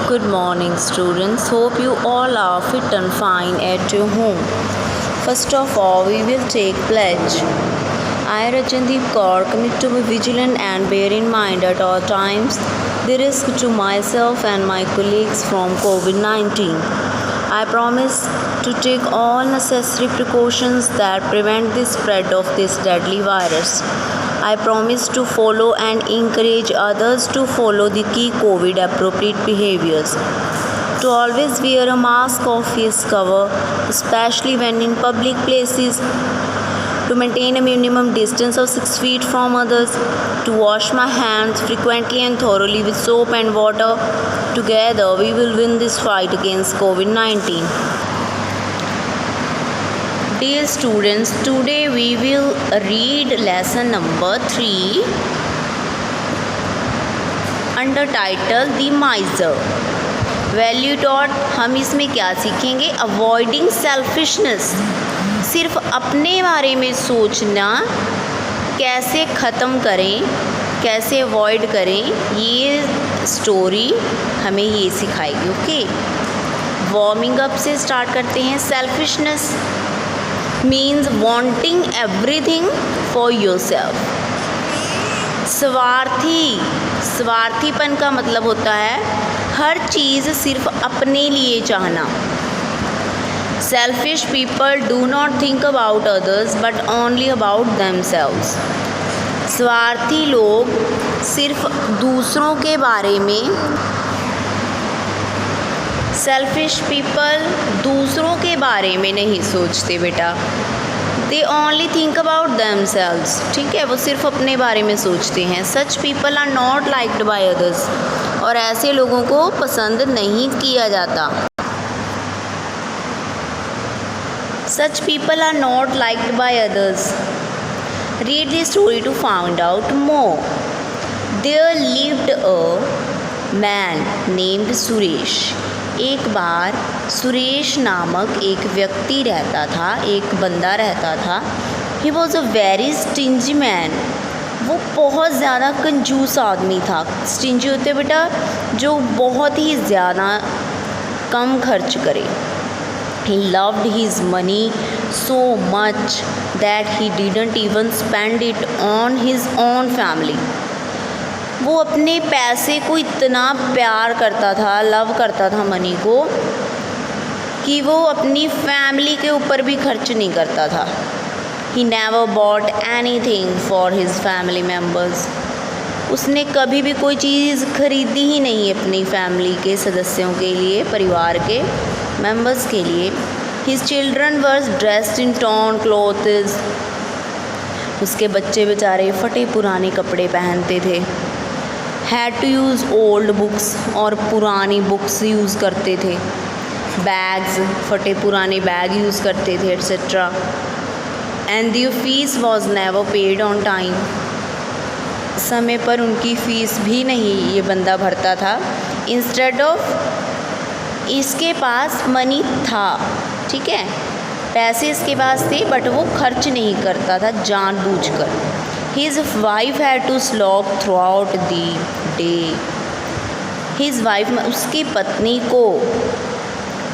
Good morning, students. Hope you all are fit and fine at your home. First of all, we will take pledge. I, Rajandeep Kaur, commit to be vigilant and bear in mind at all times the risk to myself and my colleagues from COVID-19. I promise to take all necessary precautions that prevent the spread of this deadly virus. I promise to follow and encourage others to follow the key COVID appropriate behaviors. To always wear a mask or face cover, especially when in public places. To maintain a minimum distance of 6 feet from others. To wash my hands frequently and thoroughly with soap and water. Together, we will win this fight against COVID-19. Dear students, today we will read lesson number 3 under title The Miser. Value dot हम इसमें क्या सीखेंगे? Avoiding selfishness, सिर्फ अपने बारे में सोचना कैसे ख़त्म करें, कैसे अवॉइड करें, ये स्टोरी हमें ये सिखाएगी. ओके, वार्मिंग अप से स्टार्ट करते हैं. Selfishness means wanting everything for yourself. स्वार्थीपन का मतलब होता है हर चीज़ सिर्फ अपने लिए चाहना. Selfish people do not think about others but only about themselves. स्वार्थी लोग सिर्फ दूसरों के बारे में, सेल्फिश पीपल दूसरों के बारे में नहीं सोचते बेटा. They only think about themselves. ठीक है, वो सिर्फ अपने बारे में सोचते हैं. Such people are not liked by others. और ऐसे लोगों को पसंद नहीं किया जाता. Such people are not liked by others. Read the story to find out more. There lived a man named Suresh. एक बार सुरेश नामक एक व्यक्ति रहता था, एक बंदा रहता था. He was a very stingy man. वो बहुत ज़्यादा कंजूस आदमी था. स्टिंजी होते बेटा जो बहुत ही ज़्यादा कम खर्च करे. He loved his money so much that he didn't even spend it on his own family. वो अपने पैसे को इतना प्यार करता था, लव करता था मनी को, कि वो अपनी फैमिली के ऊपर भी खर्च नहीं करता था. He never bought anything for his family members. उसने कभी भी कोई चीज़ खरीदी ही नहीं अपनी फैमिली के सदस्यों के लिए, परिवार के मेम्बर्स के लिए. His children were dressed in torn clothes. उसके बच्चे बेचारे फटे पुराने कपड़े पहनते थे. Had to use old books, और पुरानी बुक्स यूज़ करते थे. बैग्स, फटे पुराने बैग यूज़ करते थे etcetera. And the fees was never paid on time. समय पर उनकी फ़ीस भी नहीं ये बंदा भरता था. इंस्टेड ऑफ, इसके पास मनी था, ठीक है, पैसे इसके पास थे, बट वो खर्च नहीं करता था जानबूझकर. His wife had to slog throughout the day. His wife, उसकी पत्नी को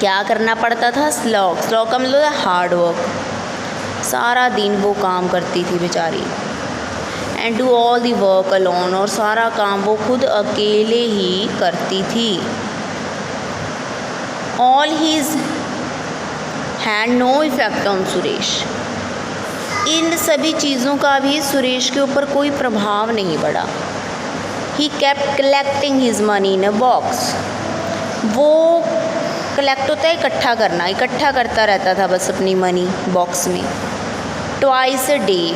क्या करना पड़ता था? स्लॉग का मतलब हार्ड वर्क. सारा दिन वो काम करती थी बेचारी. And do all the work alone, और सारा काम वो खुद अकेले ही करती थी. All these had no effect on Suresh. इन सभी चीज़ों का भी सुरेश के ऊपर कोई प्रभाव नहीं पड़ा. He kept collecting his money in a box. वो कलेक्ट होता है इकट्ठा करना, इकट्ठा करता रहता था बस अपनी मनी बॉक्स में. ट्वाइस अ डे,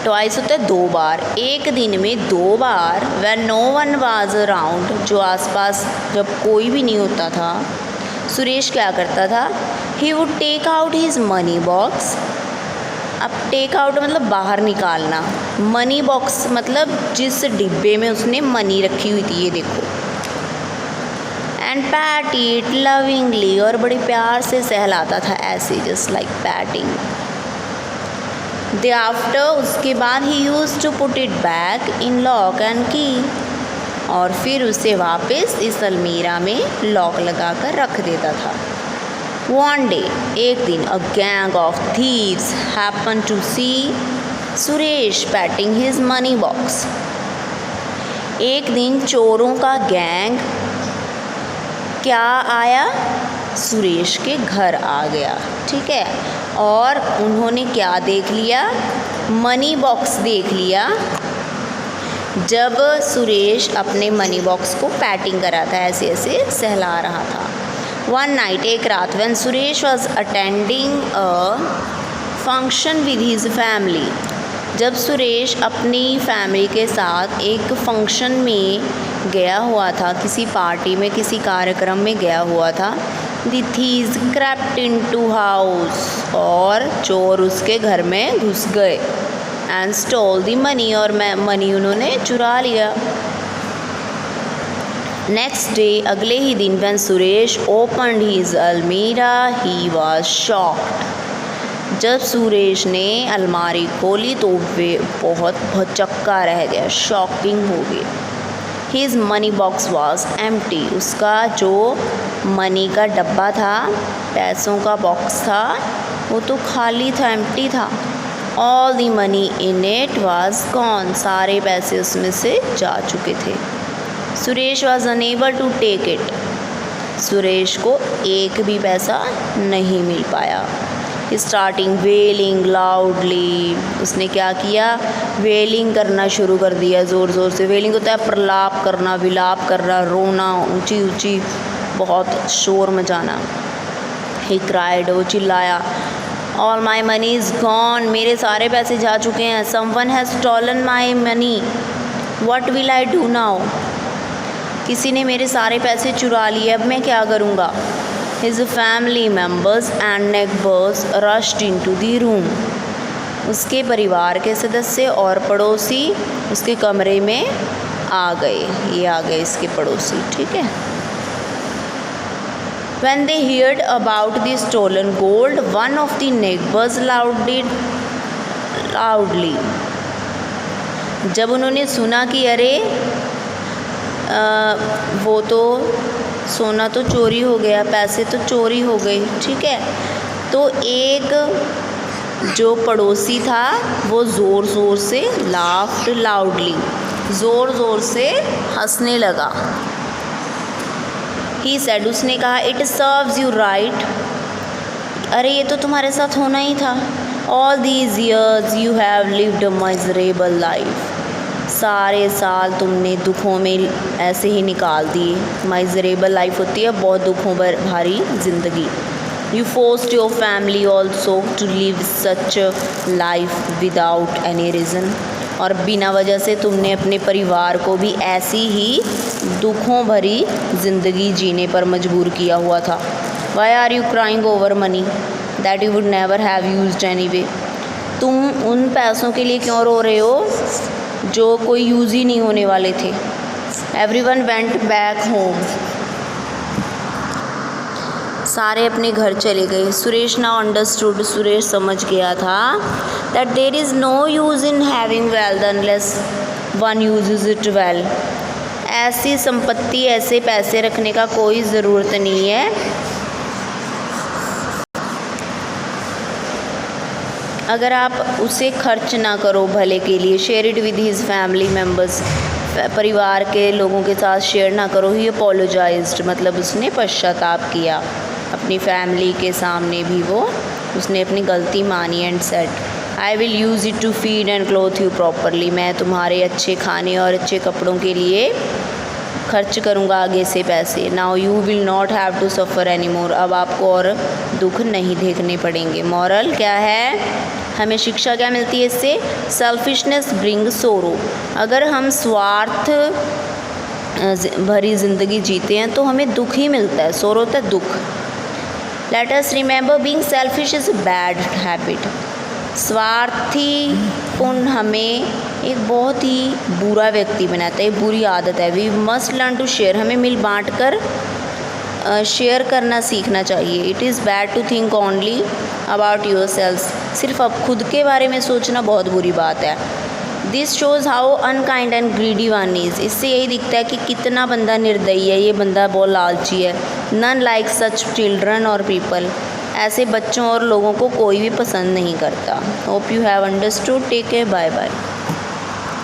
ट्वाइस होता है 2 बार, एक दिन में 2 बार. When no one was around, जो आसपास जब कोई भी नहीं होता था, सुरेश क्या करता था? He would take out his money box. अब टेक आउट मतलब बाहर निकालना, मनी बॉक्स मतलब जिस डिब्बे में उसने मनी रखी हुई थी, ये देखो. एंड पैट इट लविंगली, और बड़े प्यार से सहलाता था ऐसे, जस्ट लाइक पैटिंग. Thereafter, उसके बाद he used to put it back in lock and key. और फिर उसे वापस इस अलमीरा में लॉक लगा कर रख देता था। One day, एक दिन, a gang of thieves happened to see Suresh patting his money box. एक दिन चोरों का गैंग क्या आया? सुरेश के घर आ गया, ठीक है। और उन्होंने क्या देख लिया? मनी बॉक्स देख लिया। जब सुरेश अपने मनी बॉक्स को पैटिंग कर रहा था, ऐसे ऐसे सहला रहा था। वन नाइट, एक रात, when Suresh was attending a function with his family, जब सुरेश अपनी फैमिली के साथ एक फंक्शन में गया हुआ था, किसी पार्टी में, किसी कार्यक्रम में गया हुआ था, the thieves crept into house, और चोर उसके घर में घुस गए, एंड स्टोल द मनी, और मनी उन्होंने चुरा लिया। नेक्स्ट डे, अगले ही दिन, व्हेन सुरेश ओपनड हिज अलमीरा ही वाज शॉक्ड, जब सुरेश ने अलमारी खोली तो वे बहुत भौचक्का रह गया, शॉकिंग हो गया। His money box was empty, उसका जो मनी का डब्बा था, पैसों का बॉक्स था, वो तो खाली था, एम्प्टी था। All the money in it was gone, सारे पैसे उसमें से जा चुके थे। Suresh was unable to take it, Suresh को एक भी पैसा नहीं मिल पाया। स्टार्टिंग वेलिंग लाउडली, उसने क्या किया? वेलिंग करना शुरू कर दिया, ज़ोर ज़ोर से। वेलिंग होता है प्रलाप करना, विलाप करना, रोना, ऊंची ऊंची बहुत शोर मचाना। ही क्राइड, वो चिल्लाया, all my money is gone, मेरे सारे पैसे जा चुके हैं। Someone has stolen my money, what will I do now, किसी ने मेरे सारे पैसे चुरा लिए, अब मैं क्या करूँगा। His family members and neighbors rushed into the room, उसके परिवार के सदस्य और पड़ोसी उसके कमरे में आ गए, ये आ गए इसके पड़ोसी, ठीक है। When they heard about the stolen gold, one of the neighbors loudly, जब उन्होंने सुना कि अरे वो तो सोना तो चोरी हो गया, पैसे तो चोरी हो गए, ठीक है, तो एक जो पड़ोसी था वो ज़ोर ज़ोर से लाफ्ड लाउडली, ज़ोर ज़ोर से हंसने लगा। ही सेड, उसने कहा, इट सर्व्स यू राइट, अरे ये तो तुम्हारे साथ होना ही था। All these years you have lived a miserable life, सारे साल तुमने दुखों में ऐसे ही निकाल दिए। मिजरेबल लाइफ होती है बहुत दुखों पर भारी ज़िंदगी। You forced your family also to live such life without any reason, और बिना वजह से तुमने अपने परिवार को भी ऐसी ही दुखों भरी ज़िंदगी जीने पर मजबूर किया हुआ था। Why are you crying over money that you would never have used anyway, तुम उन पैसों के लिए क्यों रो रहे हो जो कोई यूज़ ही नहीं होने वाले थे। एवरीवन वेंट बैक होम, सारे अपने घर चले गए। सुरेश नाउ अंडरस्टूड, सुरेश समझ गया था that there is no use in having wealth unless one uses it well, ऐसी संपत्ति, ऐसे पैसे रखने का कोई ज़रूरत नहीं है अगर आप उसे खर्च ना करो भले के लिए। Share it with his family members, परिवार के लोगों के साथ शेयर ना करो। ही अपोलोजाइज्ड, मतलब उसने पश्चाताप किया अपनी फैमिली के सामने भी, वो उसने अपनी गलती मानी। And said, I will use it to feed and clothe you properly, मैं तुम्हारे अच्छे खाने और अच्छे कपड़ों के लिए खर्च करूँगा आगे से पैसे। Now you will not have to suffer any more, अब आपको और दुख नहीं देखने पड़ेंगे। मॉरल क्या है, हमें शिक्षा क्या मिलती है इससे? सेल्फिशनेस ब्रिंग सोरो, अगर हम स्वार्थ भरी ज़िंदगी जीते हैं तो हमें दुख ही मिलता है, सोरो होता है दुख। Let us remember being selfish is a bad habit, स्वार्थीपन हमें एक बहुत ही बुरा व्यक्ति बनाता है, बुरी आदत है। We must learn to share, हमें मिल बांट कर शेयर करना सीखना चाहिए। It is bad to think only about yourself, सिर्फ अब खुद के बारे में सोचना बहुत बुरी बात है। This shows how unkind and greedy one is. इससे यही दिखता है कि कितना बंदा निर्दयी है, ये बंदा बहुत लालची है। नन लाइक सच चिल्ड्रन और पीपल। ऐसे बच्चों और लोगों को कोई भी पसंद नहीं करता। Hope you have understood. Take care, bye bye.